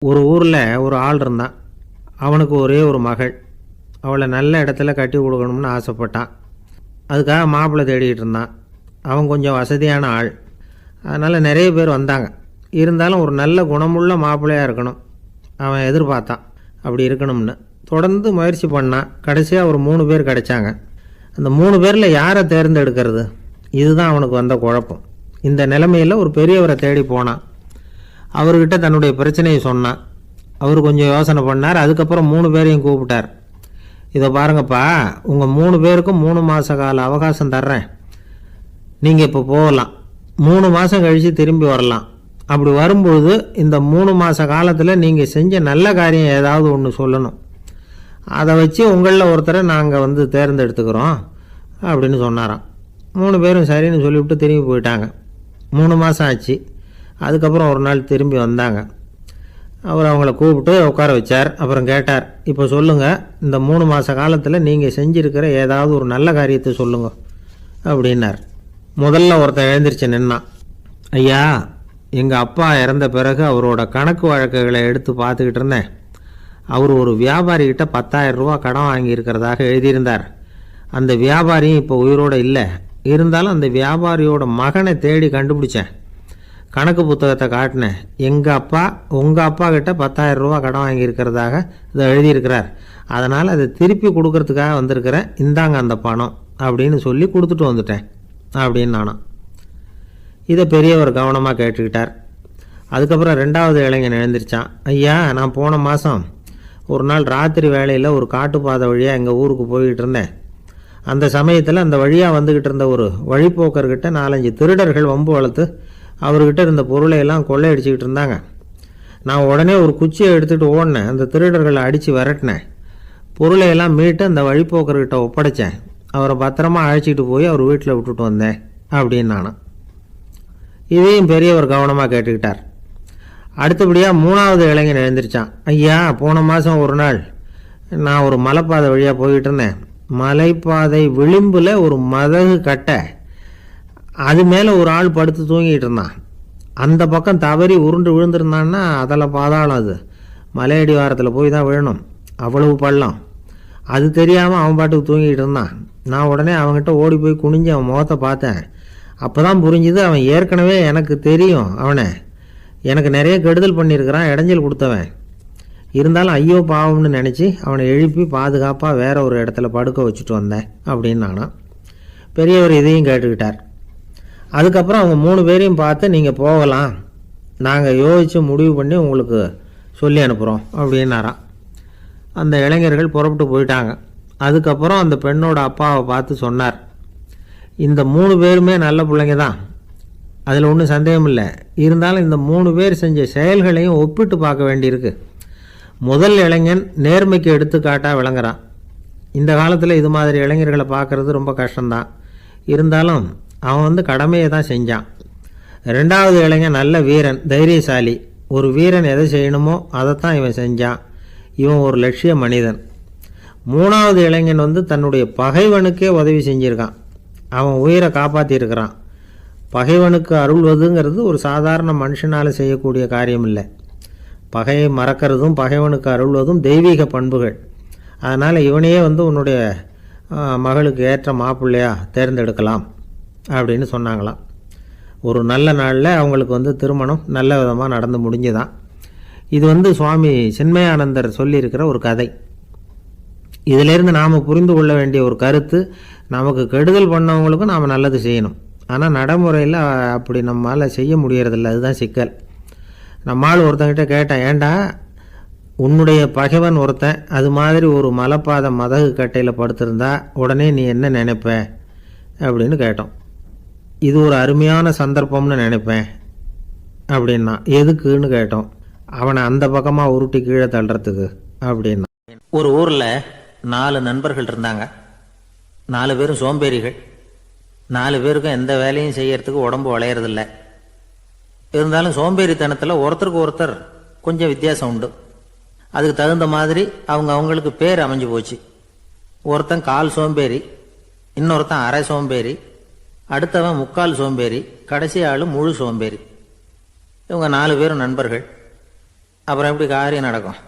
ஒரு ஊரில் ஒரு ஆள் இருந்தான். அவனுக்கு ஒரே ஒரு மகள். அவளை நல்ல இடத்துல கட்டி கொடுக்கணும்னு ஆசைப்பட்டான். அதுக்காக மாப்பிள்ளை தேடிக்கிட்டு இருந்தான். அவன் கொஞ்சம் வசதியான ஆள். அதனால் நிறைய பேர் வந்தாங்க. இருந்தாலும் ஒரு நல்ல குணமுள்ள மாப்பிள்ளையாக இருக்கணும் அவன் எதிர்பார்த்தான். அப்படி இருக்கணும்னு தொடர்ந்து முயற்சி பண்ணான். கடைசியாக ஒரு 3 பேர் கிடைச்சாங்க. அந்த 3 பேரில் யாரை தேர்ந்தெடுக்கிறது, இதுதான் அவனுக்கு வந்த குழப்பம். இந்த நிலைமையில் ஒரு பெரியவரை தேடி போனான். அவர்கிட்ட தன்னுடைய பிரச்சனையை சொன்னான். அவர் கொஞ்சம் யோசனை பண்ணார். அதுக்கப்புறம் 3 பேரையும் கூப்பிட்டார். இதை பாருங்கப்பா, உங்கள் 3 பேருக்கும் 3 மாத கால அவகாசம் தர்றேன். நீங்கள் இப்போ போகலாம். 3 மாதம் கழித்து திரும்பி வரலாம். அப்படி வரும்பொழுது இந்த 3 மாத காலத்தில் நீங்கள் செஞ்ச நல்ல காரியம் ஏதாவது ஒன்று சொல்லணும். அதை வச்சு உங்களில் ஒருத்தரை நாங்கள் தேர்ந்தெடுத்துக்கிறோம் அப்படின்னு சொன்னாராம். 3 பேரும் சரின்னு சொல்லிவிட்டு திரும்பி போயிட்டாங்க. 3 மாதம் ஆச்சு. அதுக்கப்புறம் ஒரு நாள் திரும்பி வந்தாங்க. அவர் அவங்கள கூப்பிட்டு உட்கார வச்சார். அப்புறம் கேட்டார், இப்போ சொல்லுங்கள், இந்த 3 மாத காலத்தில் நீங்கள் செஞ்சுருக்கிற ஏதாவது ஒரு நல்ல காரியத்தை சொல்லுங்க அப்படின்னார். முதல்ல ஒருத்தன் எழுந்திரிச்சு நின்னான். ஐயா, எங்கள் அப்பா இறந்த பிறகு அவரோட கணக்கு வழக்குகளை எடுத்து பார்த்துக்கிட்டு இருந்தேன். அவர் ஒரு வியாபாரிகிட்ட 10,000 ரூபா கடன் வாங்கியிருக்கிறதாக எழுதியிருந்தார். அந்த வியாபாரியும் இப்போ உயிரோடு இல்லை. இருந்தாலும் அந்த வியாபாரியோட மகனை தேடி கண்டுபிடிச்சேன். கணக்கு புத்தகத்தை காட்டினேன். உங்கள் அப்பா கிட்ட 10,000 ரூபா கடன் வாங்கியிருக்கிறதாக இதை எழுதியிருக்கிறார். அதனால் அதை திருப்பி கொடுக்கறதுக்காக வந்திருக்கிறேன். இந்தாங்க அந்த பணம் அப்படின்னு சொல்லி கொடுத்துட்டு வந்துட்டேன் அப்படின்னு நானும். இதை பெரியவர் கவனமாக கேட்டுக்கிட்டார். அதுக்கப்புறம் 2வது இளைஞன் எழுந்திரிச்சான். ஐயா, நான் போன மாதம் ஒரு நாள் ராத்திரி வேளையில் ஒரு காட்டுப்பாதை வழியாக எங்கள் ஊருக்கு போய்கிட்டு இருந்தேன். அந்த சமயத்தில் அந்த வழியாக வந்துக்கிட்டு இருந்த ஒரு வழிப்போக்கர்கிட்ட 4-5 திருடர்கள் வம்பு வளர்த்து அவர்கிட்ட இருந்த பொருளை எல்லாம் கொள்ளையடிச்சிக்கிட்டு இருந்தாங்க. நான் உடனே ஒரு குச்சியை எடுத்துகிட்டு ஓடினேன். அந்த திருடர்களை அடித்து விரட்டினேன். பொருளை எல்லாம் மீட்டு அந்த வழிப்போக்கர்கிட்ட ஒப்படைச்சேன். அவரை பத்திரமா அழைச்சிக்கிட்டு போய் அவர் வீட்டில் விட்டுட்டு வந்தேன் அப்படின்னு நானும். இதையும் பெரியவர் கவனமாக கேட்டுக்கிட்டார். அடுத்தபடியாக 3வது இளைஞன் எழுந்திரிச்சான். ஐயா, போன மாதம் ஒரு நாள் நான் ஒரு மலைப்பாதை வழியாக போய்கிட்டு இருந்தேன். மலைப்பாதை விளிம்பில் ஒரு மதகு கட்டை, அது மேலே ஒரு ஆள் படுத்து தூங்கிட்டு இருந்தான். அந்த பக்கம் தவறி உருண்டு விழுந்திருந்தான்னா அதில் பாதாளம். அது மலையடி வாரத்தில் போய் தான் விழணும். அவ்வளவு பள்ளம். அது தெரியாமல் அவன் பாட்டுக்கு தூங்கிட்டு இருந்தான். நான் உடனே அவன்கிட்ட ஓடி போய் குனிஞ்சு அவன் முகத்தை பார்த்தேன். அப்போ தான் புரிஞ்சுது, அவன் ஏற்கனவே எனக்கு தெரியும். அவனை எனக்கு நிறைய கெடுதல் பண்ணியிருக்கிறான், இடைஞ்சல் கொடுத்தவன். இருந்தாலும் ஐயோ பாவம்னு நினச்சி அவனை எழுப்பி பாதுகாப்பாக வேற ஒரு இடத்துல படுக்க வச்சுட்டு வந்தேன் அப்படின்னு நானும். பெரியவர் இதையும் கேட்டுக்கிட்டார். அதுக்கப்புறம் அவங்க 3 பேரையும் பார்த்து, நீங்கள் போகலாம், நாங்கள் யோசித்து முடிவு பண்ணி உங்களுக்கு சொல்லி அனுப்புகிறோம் அப்படின்னாராம். அந்த இளைஞர்கள் புறப்பட்டு போயிட்டாங்க. அதுக்கப்புறம் அந்த பெண்ணோட அப்பாவை பார்த்து சொன்னார், இந்த 3 பேருமே நல்ல பிள்ளைங்க தான், அதில் ஒன்றும் சந்தேகம் இல்லை. இருந்தாலும் இந்த 3 பேர் செஞ்ச செயல்களையும் ஒப்பிட்டு பார்க்க வேண்டியிருக்கு. முதல் இளைஞன் நேர்மைக்கு எடுத்துக்காட்டாக விளங்குறான். இந்த காலத்தில் இது மாதிரி இளைஞர்களை பார்க்குறது ரொம்ப கஷ்டம்தான். இருந்தாலும் அவன் கடமையை தான் செஞ்சான். 2வது இளைஞன் நல்ல வீரன், தைரியசாலி. ஒரு வீரன் எதை செய்யணுமோ அதைத்தான் இவன் செஞ்சான். இவன் ஒரு லட்சிய மனிதன். 3வது இளைஞன் தன்னுடைய பகைவனுக்கே உதவி செஞ்சுருக்கான். அவன் உயிரை காப்பாற்றியிருக்கிறான். பகைவனுக்கு அருள்வதுங்கிறது ஒரு சாதாரண மனுஷனால் செய்யக்கூடிய காரியம் இல்லை. பகையை மறக்கிறதும் பகைவனுக்கு அருள்வதும் தெய்வீக பண்புகள். அதனால் இவனையே உன்னுடைய மகளுக்கு ஏற்ற மாப்பிள்ளையா தேர்ந்தெடுக்கலாம் அப்படின்னு சொன்னாங்களாம். ஒரு நல்ல நாளில் அவங்களுக்கு திருமணம் நல்ல விதமாக நடந்து முடிஞ்சுதான். இது சுவாமி சின்மயானந்தர் சொல்லியிருக்கிற ஒரு கதை. இதிலேருந்து நாம் புரிந்து கொள்ள வேண்டிய ஒரு கருத்து, நமக்கு கெடுதல் பண்ணவங்களுக்கும் நாம் நல்லது செய்யணும். ஆனால் நடைமுறையில் அப்படி நம்மளால் செய்ய முடியறதில்ல. அதுதான் சிக்கல். நம்மால் ஒருத்தங்கிட்ட கேட்டேன், ஏண்டா உன்னுடைய பகைவன் ஒருத்தன் அது மாதிரி ஒரு மலைப்பாதை மதகு கட்டையில் படுத்திருந்தா உடனே நீ என்ன நினைப்ப அப்படின்னு கேட்டோம். இது ஒரு அருமையான சந்தர்ப்பம்னு நினைப்பேன் அப்படின்னா. எதுக்குன்னு கேட்டோம். அவனை அந்த பக்கமாக உருட்டி கீழே தள்ளுறதுக்கு அப்படின்னா. ஒரு ஊரில் 4 நண்பர்கள் இருந்தாங்க. 4 பேரும் சோம்பேறிகள். 4 பேருக்கும் எந்த வேலையும் செய்யறதுக்கு உடம்பு வளையறதில்லை. இருந்தாலும் சோம்பேறித்தனத்தில் ஒருத்தருக்கு ஒருத்தர் கொஞ்சம் வித்தியாசம் உண்டு. அதுக்கு தகுந்த மாதிரி அவங்களுக்கு பேர் அமைஞ்சு போச்சு. ஒருத்தன் கால் சோம்பேறி, இன்னொருத்தன் அரை சோம்பேறி, அடுத்தவன் 3/4 சோம்பேறி, கடைசி ஆள் முழு சோம்பேறி. இவங்க 4 பேரும் நண்பர்கள். அப்புறம் எப்படி காரியம் நடக்கும்?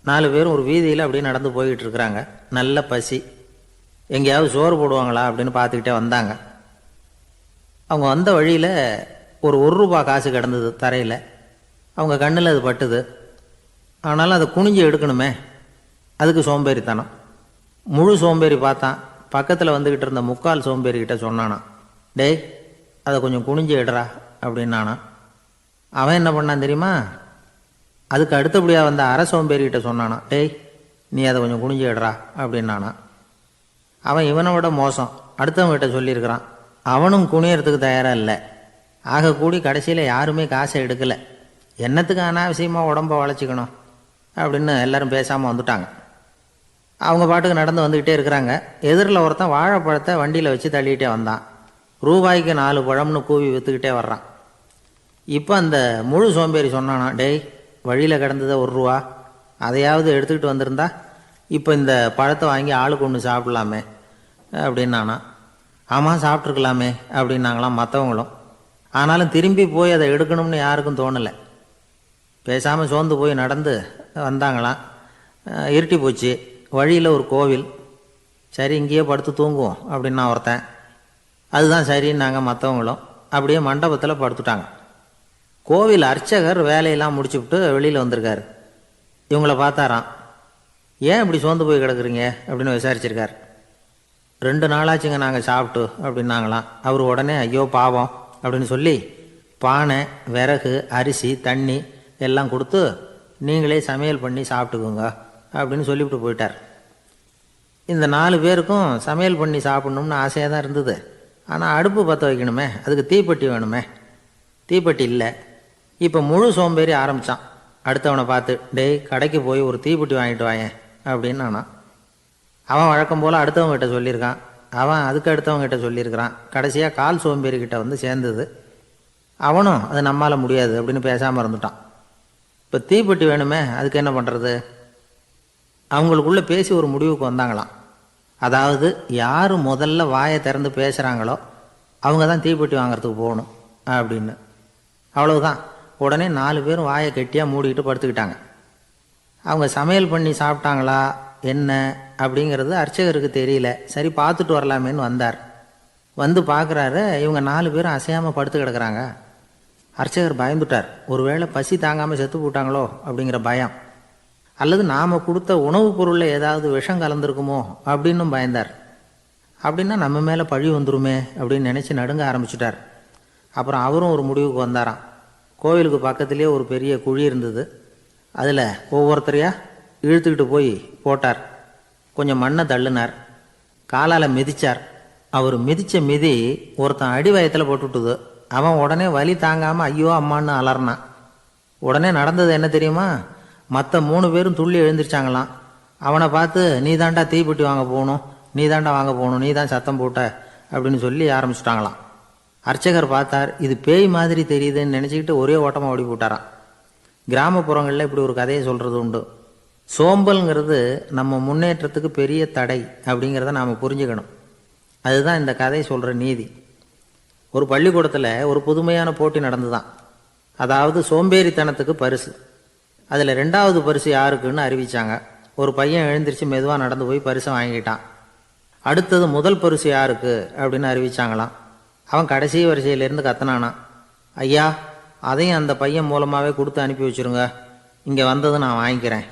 4 பேரும் ஒரு வீதியில் அப்படியே நடந்து போய்கிட்டு இருக்கிறாங்க. நல்ல பசி. எங்கேயாவது சோறு போடுவாங்களா அப்படின்னு பார்த்துக்கிட்டே வந்தாங்க. அவங்க வந்த வழியில் ஒரு ரூபா காசு கிடந்தது தரையில். அவங்க கண்ணில் அது பட்டுது. ஆனாலும் அதை குனிஞ்சு எடுக்கணுமே, அதுக்கு சோம்பேறித்தனம். முழு சோம்பேறி பார்த்தான். பக்கத்தில் வந்துக்கிட்டு இருந்த முக்கால் சோம்பேறிக்கிட்ட சொன்னானா, டேய் அதை கொஞ்சம் குனிஞ்சு எடுறா அப்படின்னானா. அவன் என்ன பண்ணான் தெரியுமா? அதுக்கு அடுத்தபடியாக வந்த அரை சோம்பேறிக்கிட்ட சொன்னானா, டேய் நீ அதை கொஞ்சம் குனிஞ்சு எடுறா அப்படின்னானா. அவன் இவனை விட மோசம். அடுத்தவங்ககிட்ட சொல்லியிருக்கிறான். அவனும் குனியறதுக்கு தயாராக இல்லை. ஆக கூடி கடைசியில் யாருமே காசை எடுக்கலை. என்னத்துக்கு அனாவசியமாக உடம்ப வளைச்சிக்கணும் அப்படின்னு எல்லாரும் பேசாமல் வந்துட்டாங்க. அவங்க பாட்டுக்கு நடந்து வந்துக்கிட்டே இருக்கிறாங்க. எதிரில் ஒருத்தன் வாழைப்பழத்தை வண்டியில் வச்சு தள்ளிகிட்டே வந்தான். ரூபாய்க்கு 4 பழம்னு கூவி விற்றுக்கிட்டே வர்றான். இப்போ அந்த முழு சோம்பேறி சொன்னானா, டேய் வழியில் கிடந்ததை ரூபா, அதையாவது எடுத்துக்கிட்டு வந்திருந்தா இப்போ இந்த பழத்தை வாங்கி ஆளுக்கு ஒன்று சாப்பிடலாமே அப்படின்னானா. ஆமாம் சாப்பிட்ருக்கலாமே அப்படின்னாங்களாம் மற்றவங்களும். ஆனாலும் திரும்பி போய் அதை எடுக்கணும்னு யாருக்கும் தோணலை. பேசாமல் சோர்ந்து போய் நடந்து வந்தாங்களாம். இருட்டி போச்சு. வழியில் ஒரு கோவில். சரி இங்கேயே படுத்து தூங்குவோம் அப்படின்னா ஒருத்தன். அதுதான் சரின்னாங்க மற்றவங்களும். அப்படியே மண்டபத்தில் படுத்துட்டாங்க. கோவில் அர்ச்சகர் வேலையெல்லாம் முடிச்சுவிட்டு வெளியில் வந்திருக்காரு. இவங்களை பார்த்தாராம். ஏன் இப்படி சோர்ந்து போய் கிடக்குறீங்க அப்படின்னு விசாரிச்சிருக்கார். 2 நாளாச்சுங்க நாங்கள் சாப்பிட்டு அப்படின்னாங்களாம். அவர் உடனே ஐயோ பாவம் அப்படின்னு சொல்லி பானை, விறகு, அரிசி, தண்ணி எல்லாம் கொடுத்து நீங்களே சமையல் பண்ணி சாப்பிட்டுக்கோங்க அப்படின்னு சொல்லிவிட்டு போயிட்டார். இந்த 4 பேருக்கும் சமையல் பண்ணி சாப்பிட்ணும்னு ஆசையாக தான் இருந்தது. ஆனால் அடுப்பு பற்ற வைக்கணுமே, அதுக்கு தீப்பெட்டி வேணுமே. தீப்பெட்டி இல்லை. இப்போ முழு சோம்பேறி ஆரம்பித்தான். அடுத்தவனை பார்த்து, டேய் கடைக்கு போய் ஒரு தீப்பெட்டி வாங்கிட்டு வாயேன் அப்படின்னு நானான். அவன் வழக்கம் போல் அடுத்தவங்ககிட்ட சொல்லியிருக்கான். அவன் அதுக்கு அடுத்தவங்ககிட்ட சொல்லியிருக்கிறான். கடைசியாக கால் சோம்பேறிக்கிட்ட வந்து சேர்ந்தது. அவனும் அது நம்மால் முடியாது அப்படின்னு பேசாமல் இருந்துட்டான். இப்போ தீப்பெட்டி வேணுமே, அதுக்கு என்ன பண்ணுறது? அவங்களுக்குள்ளே பேசி ஒரு முடிவுக்கு வந்தாங்களாம். அதாவது யார் முதல்ல வாயை திறந்து பேசுகிறாங்களோ அவங்க தான் தீப்பெட்டி வாங்கிறதுக்கு போகணும் அப்படின்னு. அவ்வளவுதான். உடனே 4 பேரும் வாயை கெட்டியாக மூடிக்கிட்டு படுத்துக்கிட்டாங்க. அவங்க சமையல் பண்ணி சாப்பிட்டாங்களா என்ன அப்படிங்கிறது அர்ச்சகருக்கு தெரியல. சரி பார்த்துட்டு வரலாமேன்னு வந்தார். வந்து பார்க்குறாரு, இவங்க 4 பேரும் அசையாமல் படுத்து கிடக்குறாங்க. அர்ச்சகர் பயந்துட்டார். ஒருவேளை பசி தாங்காமல் செத்து போட்டாங்களோ அப்படிங்கிற பயம், அல்லது நாம் கொடுத்த உணவுப் பொருளில் ஏதாவது விஷம் கலந்துருக்குமோ அப்படின்னும் பயந்தார். அப்படின்னா நம்ம மேலே பழி வந்துருமே அப்படின்னு நினச்சி நடுங்க ஆரம்பிச்சிட்டார். அப்புறம் அவரும் ஒரு முடிவுக்கு வந்தாராம். கோவிலுக்கு பக்கத்துலேயே ஒரு பெரிய குழி இருந்தது. அதில் ஒவ்வொருத்தரையாக இழுத்துக்கிட்டு போய் போட்டார். கொஞ்சம் மண்ணை தள்ளினார். காலால் மிதித்தார். அவர் மிதித்த மிதி ஒருத்தன் அடி வயத்தில் போட்டுவிட்டுது. அவன் உடனே வலி தாங்காமல் ஐயோ அம்மான்னு அலறினான். உடனே நடந்தது என்ன தெரியுமா? மற்ற 3 பேரும் துள்ளி எழுந்திரிச்சாங்களாம். அவனை பார்த்து நீ தாண்டா தீப்பெட்டி வாங்க போகணும், நீ தாண்டா வாங்க போகணும், நீ தான் சத்தம் போட்ட அப்படின்னு சொல்லி ஆரம்பிச்சிட்டாங்களாம். அர்ச்சகர் பார்த்தார். இது பேய் மாதிரி தெரியுதுன்னு நினச்சிக்கிட்டு ஒரே ஓட்டமாக ஓடி போட்டாராம். கிராமப்புறங்களில் இப்படி ஒரு கதையை சொல்கிறது உண்டு. சோம்பல்ங்கிறது நம்ம முன்னேற்றத்துக்கு பெரிய தடை அப்படிங்கிறத நாம் புரிஞ்சுக்கணும். அதுதான் இந்த கதை சொல்கிற நீதி. ஒரு பள்ளிக்கூடத்தில் ஒரு புதுமையான போட்டி நடந்துதான். அதாவது சோம்பேறித்தனத்துக்கு பரிசு. அதில் 2வது பரிசு யாருக்குன்னு அறிவித்தாங்க. ஒரு பையன் எழுந்திரிச்சு மெதுவாக நடந்து போய் பரிசை வாங்கிட்டான். அடுத்தது முதல் பரிசு யாருக்கு அப்படின்னு அறிவிச்சாங்களாம். அவன் கடைசி வரிசையிலேருந்து கத்துனானா, ஐயா அதையும் அந்த பையன் மூலமாகவே கொடுத்து அனுப்பி வச்சுருங்க, இங்கே வந்தது நான் வாங்கிக்கிறேன்